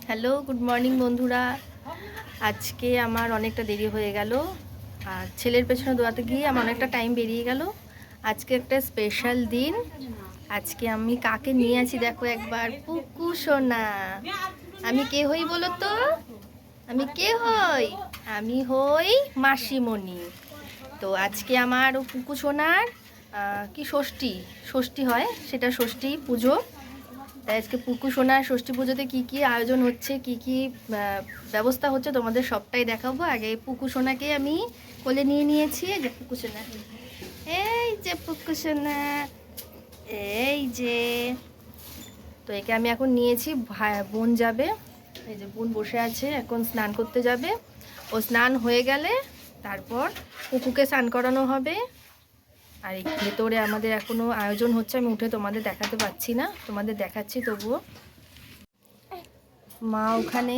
Hello, good morning বন্ধুরা। আজকে আমার অনেকটা দেরি হয়ে গেল, আর ছেলের পেছনে দৌড়াতে গিয়ে আমার অনেকটা টাইম বেরিয়ে গেল। আজকে একটা স্পেশাল দিন। আজকে আমি কাকে নিয়ে আছি দেখো একবার, পুকু সোনা। আমি কে হই বলো তো? আমি কে হই? আমি হই মাসিমণি। তো আজকে আমার ও পুকু সোনার কি ষষ্ঠী ষষ্ঠী হয়, সেটা ষষ্ঠী পুজো। তাই আজকে পুকু সোনার ষষ্ঠী পুজোতে কী কী আয়োজন হচ্ছে, কী কী ব্যবস্থা হচ্ছে তোমাদের সবটাই দেখাবো। আগে পুকু সোনাকে আমি কোলে নিয়ে নিয়েছি। এই যে পুকু সোনা, এই যে পুকু সোনা, এই যে। তো একে আমি এখন নিয়েছি, বোন যাবে। এই যে বোন বসে আছে, এখন স্নান করতে যাবে। ও স্নান হয়ে গেলে তারপর পুকুকে স্নান করানো হবে। আর এই ভেতরে আমাদের এখনও আয়োজন হচ্ছে, আমি উঠে তোমাদের দেখাতে পাচ্ছি না, তোমাদের দেখাচ্ছি তবুও। মা ওখানে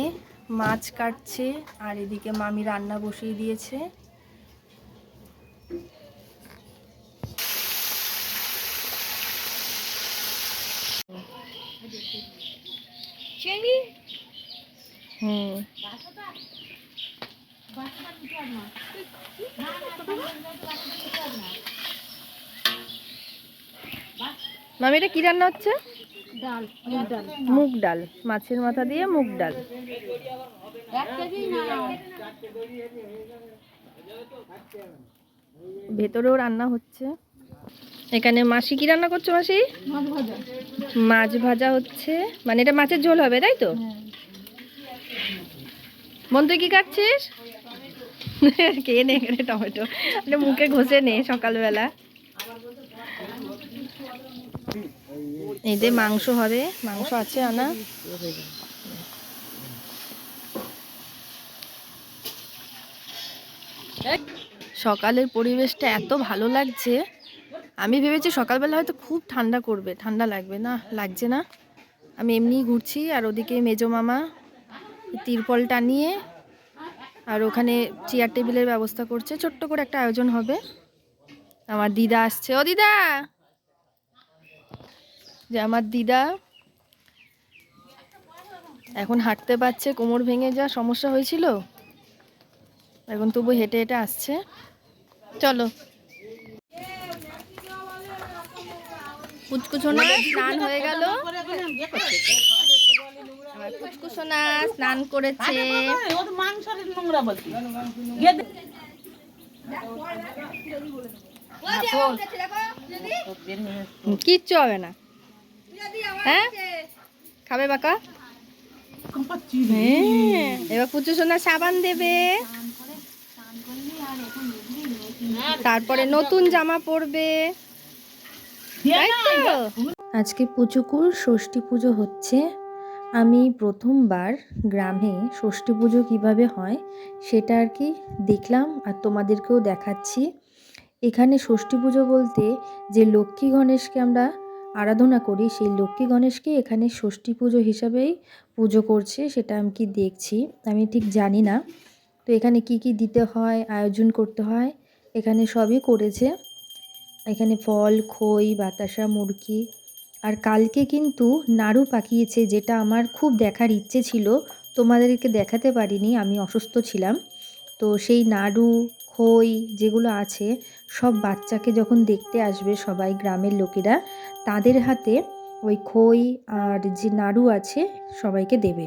মাছ কাটছে, আর এদিকে মামি রান্না বসিয়ে দিয়েছে। হুম, মামি এটা কি রান্না হচ্ছে? ডাল, মুগ ডাল। মুগ ডাল, মাছের মাথা দিয়ে মুগ ডাল। 1 কেজি নাও। ভেতরেও রান্না হচ্ছে। এখানে মাসি কি রান্না করছো মাসি? মাছ ভাজা। মাছ ভাজা হচ্ছে, মানে এটা মাছের ঝোল হবে তাই তো? হ্যাঁ। বোন তুই কি কাটছিস? কে নে এখানে টমেটো, এটা মুখে ঘষে নে সকালবেলা। এই যে মাংস হবে, মাংস আছে আনা। সকালের পরিবেশটা এত ভালো লাগছে। আমি ভেবেছি সকালবেলা হয়তো খুব ঠান্ডা করবে, ঠান্ডা লাগবে না, লাগছে না। আমি এমনিই ঘুরছি, আর ওদিকে মেজো মামা তিরপল টানিয়ে আর ওখানে চেয়ার টেবিলের ব্যবস্থা করছে। ছোট্ট করে একটা আয়োজন হবে। আমার দিদা আসছে, ও দিদা, যে আমার দিদা এখন হাঁটতে পারছে, কোমর ভেঙে যা সমস্যা হয়েছিল, এখন তবু হেঁটে হেঁটে আসছে। চলো, পুচকুচোনা স্নান হয়ে গেল। আমার পুচকুচোনা স্নান করেছে। কিচ্ছু হবে না। হ্যাঁ, খাবে বাকা? হ্যাঁ, এবার পুচকুচোনা সাবান দেবে, তারপরে নতুন জামা পরবে, তাই তো? আজকে পুচুকুর ষষ্ঠী পুজো হচ্ছে। আমি প্রথমবার গ্রামে ষষ্ঠী পুজো কীভাবে হয় সেটা আর কি দেখলাম, আর তোমাদেরকেও দেখাচ্ছি। এখানে ষষ্ঠী পুজো বলতে যে লক্ষ্মী গণেশকে আমরা আরাধনা করি, সেই লক্ষ্মী গণেশকে এখানে ষষ্ঠী পুজো হিসাবেই পুজো করছে, সেটা আমি কি দেখছি, আমি ঠিক জানি না। তো এখানে কি কি দিতে হয়, আয়োজন করতে হয়, এখানে সবই করেছে। এখানে ফল, খই, বাতাসা, মুরগি, আর কালকে কিন্তু নাড়ু পাকিয়েছে, যেটা আমার খুব দেখার ইচ্ছে ছিল, তোমাদেরকে দেখাতে পারিনি, আমি অসুস্থ ছিলাম। তো সেই নাড়ু, খই যেগুলো আছে, সব বাচ্চাকে যখন দেখতে আসবে সবাই গ্রামের লোকেরা, তাদের হাতে ওই খই আর যে নাড়ু আছে সবাইকে দেবে।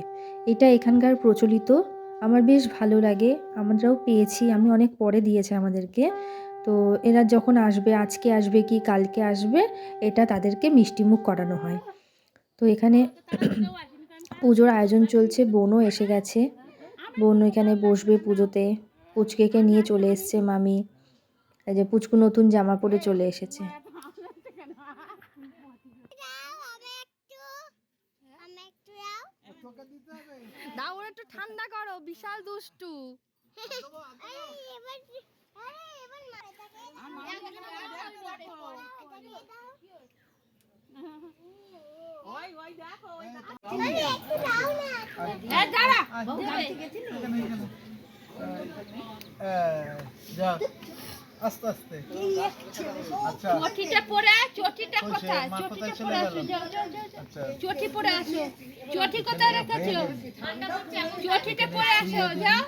এটা এখানকার প্রচলিত, আমার বেশ ভালো লাগে। আমরাও পেয়েছি, আমি অনেক পরে দিয়েছে আমাদেরকে। তো এরা যখন আসবে, আজকে আসবে কি কালকে আসবে, এটা তাদেরকে মিষ্টিমুখ করানো হয়। তো এখানে পুজোর আয়োজন চলছে, বোনও এসে গেছে, বোন এখানে বসবে পুজোতে। পুচকেকে নিয়ে চলে এসছে মামি, এই যে পুচকু নতুন জামা পরে চলে এসেছে। দাও ওরা একটু ঠান্ডা করো, বিশাল দুষ্টু। আস্তে আস্তে আচ্ছা চটিটা পরে চটিটা কই সে? কোথায় মা চটিটা কোথায় চলে পরে গেল? আসো যাও যাও যাও যাও। আচ্ছা চটি পরে আসো চটি কোথায় রেখেছো চটিটা পরে আসো যাও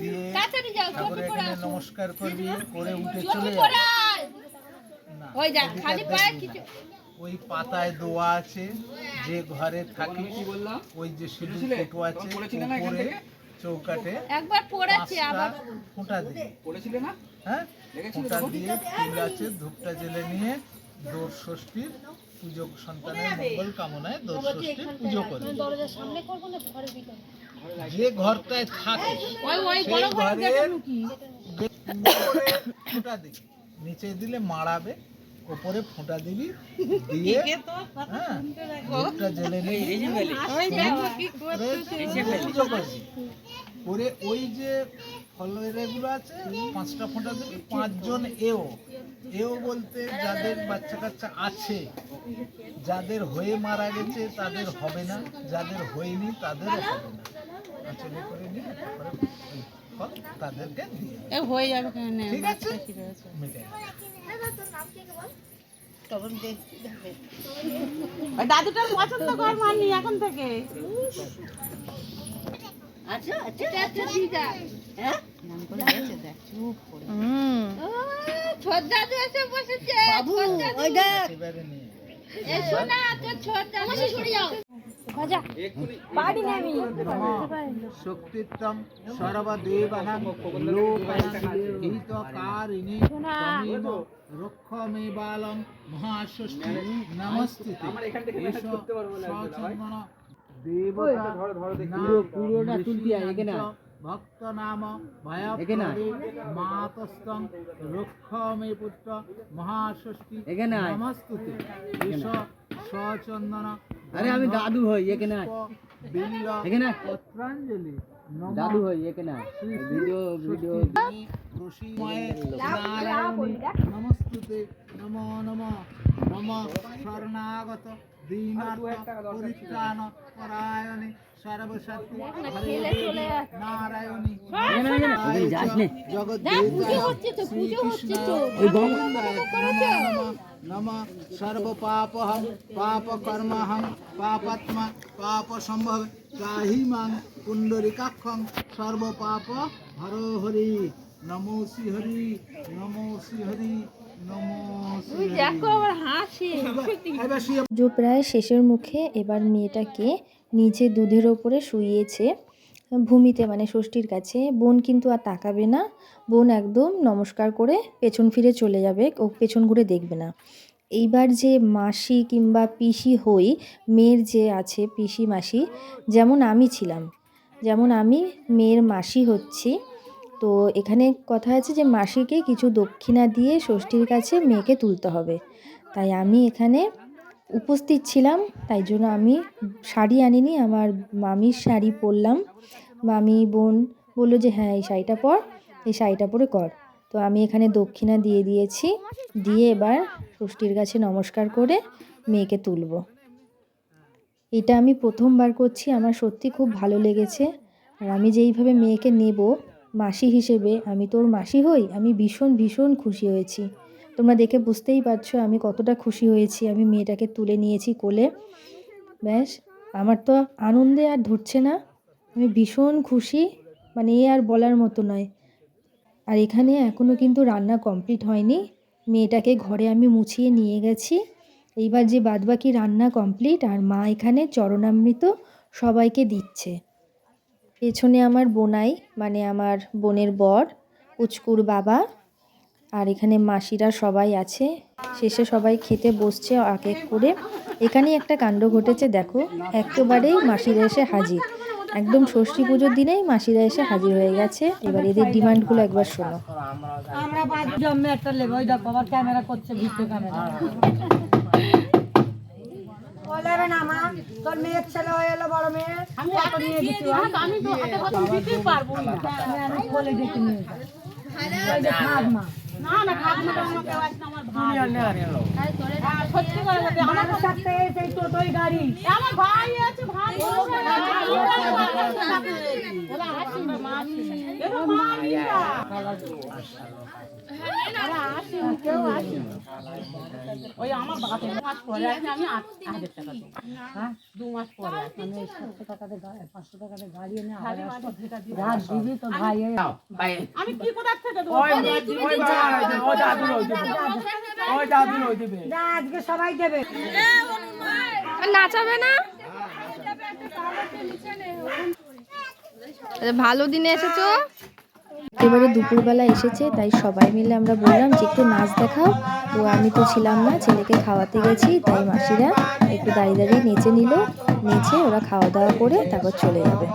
দিয়ে তাড়াতাড়ি যাও তারপরে চটি পরে এখানে আসো নমস্কার করবি, করে উঠে চটি চলে পরে যাবি। আয়। না, ওই যা এদিকে খালি আর পায়ে দেখবি কিছু না। ওই পাতায় দোয়া আছে, যে ঘরে থাকি ওই যে সিঁদুর ফুটো আছে উপরে চৌকাটে একবার পড়েছি 5টা আবার ফোঁটা দিবি। হ্যাঁ, ফোঁটা দিয়ে ফুল আছে ধূপটা জ্বেলে নিয়ে দোষ ষষ্ঠীর পুজো, সন্তানের মঙ্গল কামনায় দোষ ষষ্ঠীর পুজো করবি। দরজার সামনে করব না ঘরের ভিতরে যে ঘরটায় থাকে ওই সেই বড় ঘরে ঘরে গেটে ঢুকি ফোঁটা দিবি, নিচে দিলে মারাবে, উপরে ফোঁটা দিবি দিয়ে হ্যাঁ ধূপটা জ্বেলে নিবি, পুজো করবি। করে ওই যে ফলের এগুলো আছে 5টা ফোঁটা দিবি, 5 জন এও বলতে যাদের বাচ্চা কাচ্চা আছে, যাদের হয়ে মারা গেছে তাদের হবে না, যাদের হয়নি তাদেরও হবে না, আচলে করে নিয়ে তারপরে ওই ফল তাদেরকে দিয়ে এ হয়ে যাবে কেন ঠিক আছে মিটে গেল। দাদুটার পছন্দ কর মানি এখন থেকে আচ্ছা আচ্ছা আচ্ছা ঠিক আছে হ্যাঁ ছোট দাদু এসে বসেছে বাবু ওই দেখ এবারে নিয়ে এসো না তো ছোট দাদু সরে যাও বাজা বাড়ি নেমি শক্তিত্বম সর্বদেবানাং লোকানাং হিতকারিণী তমেব রক্ষমে বালং মহাষষ্ঠী নমস্তুতে এষ সচন্দন দেবতা পুরোটা তুলতি এখানে ভক্ত নাম ভয়পরে মাতস্তং রক্ষমে পুত্র মহাষষ্ঠী নমস্তুতে এষ সচন্দন। আরে আমি দাদু হই এখানে এখানে পত্রাঞ্জলি দাদু হই এখানে ভিডিও ঋষিময়ে নারায়ণী নমস্তুতে নমো নমো নমো শরণাগত দীনার্থ পরিত্রাণ পরায়ণে সর্বশক্তি হরে দেবী নারায়ণী জগদ্দেবতা শ্রীকৃষ্ণ গোবিন্দায় নমো নমো নমঃ সর্ব পাপহং পাপ কর্মহং পাপাত্মা পাপ সম্ভব ত্রাহি মাং পুণ্ডরিকাক্ষং সর্ব পাপ হর হরি নমো শ্রী হরি নমো শ্রী হরি নমো শ্রী হরি। দেখো আবার হাসি এবার শুয়ে পুজো প্রায় শেষের মুখে। এবার মেয়েটাকে নিচে দুধের ওপরে শুইয়েছে ভূমিতে, মানে ষষ্ঠীর কাছে। বোন কিন্তু আর তাকাবে না, বোন একদম নমস্কার করে পেছন ফিরে চলে যাবে, ও পেছন ঘুরে দেখবে না। এইবার যে মাসি কিংবা পিসি হই, মেয়ের যে আছে পিসি মাসি, যেমন আমি ছিলাম, যেমন আমি মেয়ের মাসি হচ্ছি, তো এখানে কথা আছে যে মাসিকে কিছু দক্ষিণা দিয়ে ষষ্ঠীর কাছে মেয়েকে তুলতে হবে। তাই আমি এখানে উপস্থিত ছিলাম, তাই জন্য আমি শাড়ি আনিনি, আমার মামির শাড়ি পরলাম। মামি বোন বললো যে হ্যাঁ এই শাড়িটা পর, এই শাড়িটা পরে কর। তো আমি এখানে দক্ষিণা দিয়ে দিয়েছি, দিয়ে এবার ষষ্ঠীর কাছে নমস্কার করে মেয়েকে তুলব। এটা আমি প্রথমবার করছি, আমার সত্যি খুব ভালো লেগেছে। আর আমি যেইভাবে মেয়েকে নেব মাসি হিসেবে, আমি তোর মাসি হই, আমি ভীষণ ভীষণ খুশি হয়েছি। তোমরা দেখে বুঝতেই পারছো আমি কতটা খুশি হয়েছি। আমি মেয়েটাকে তুলে নিয়েছি কোলে, ব্যাস আমার তো আনন্দে আর ধরছে না, আমি ভীষণ খুশি, মানে এ আর বলার মতো নয়। আর এখানে এখনও কিন্তু রান্না কমপ্লিট হয়নি, মেয়েটাকে ঘরে আমি মুছিয়ে নিয়ে গেছি। এইবার যে বাদবাকি রান্না কমপ্লিট, আর মা এখানে চরণামৃত সবাইকে দিচ্ছে। পেছনে আমার বোনাই, মানে আমার বোনের বর, পুচকুর বাবা, আর এখানে মাসিরা সবাই আছে। শেষে সবাই খেতে বসছে এক এক করে। এখানেই একটা কাণ্ড ঘটেছে, দেখো একেবারেই মাসিরা এসে হাজির, একদম ষষ্ঠী পুজোর দিনেই মাসিরা এসে হাজির হয়ে গেছে। এবার এদের ডিমান্ডগুলো একবার শোনো। আমরা পাঁচ জন্মে একটা লেবো, ওই দেখো আবার ক্যামেরা করছে, ভিডিও ক্যামেরা বলবে না মা তোর মেয়ের ছেলে হয়ে এলো, বড় মেয়ে আমি কত নিয়ে দিচ্ছি, আমি তো হাতে কত দিতেই পারবো না, আমি বলে ডেকে নিয়ে যাই ওই যে খাদ মা না না খাদ মা আমাকে আসলে আমার ভাই সত্যি করে বলতে আমার সাথে সেই টোটোই গাড়ি আমার ভাই আছে, ভাই ওরা হাসি মা এটা মা ওই আমার বাবা 2 মাস পরে আসলে আমি 8,000 টাকা দেবো। হ্যাঁ 2 মাস পরে আমি 700 টাকাতে 500 টাকাতে গাড়ি এনে আবার রাত দিবি তো ভাই আমি কি কোথা থেকে দেবো? ওই দাদু ওই দেবে আজকে সবাই দেবে। নাচাবে না? ভালো দিনে এসেছো। এবারে দুপুরবেলা এসেছে, তাই সবাই মিলে আমরা বললাম যে একটু নাচ দেখাও। তো আমি তো ছিলাম না, ছেলেকে খাওয়াতে গেছি, তাই মাসিরা একটু দাঁড়িয়ে দাঁড়িয়ে নেচে নিল। নেচে ওরা খাওয়া দাওয়া করে তারপর চলে যাবে।